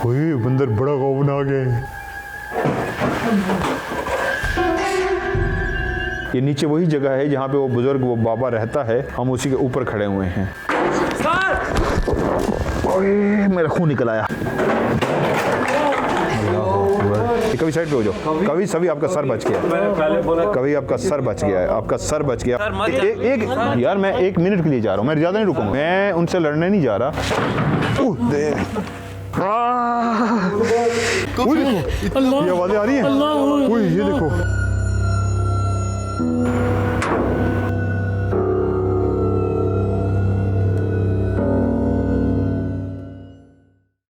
ओए बंदर बड़ा खौफनाक है। ये नीचे वही जगह है जहाँ पे वो बुजुर्ग वो बाबा रहता है, हम उसी के ऊपर खड़े हुए हैं। ओए मेरा खून निकल आया। कभी साइड पे हो जाओ, कभी सभी आपका सर बच गया, कभी आपका सर बच गया है, आपका सर बच गया। एक यार मैं 1 मिनट के लिए जा रहा हूँ, मैं ज़्यादा नहीं रुकूंगा, मैं उनसे लड़ने नहीं जा रहा। ये आवाज़ें आ रही हैं, ये देखो।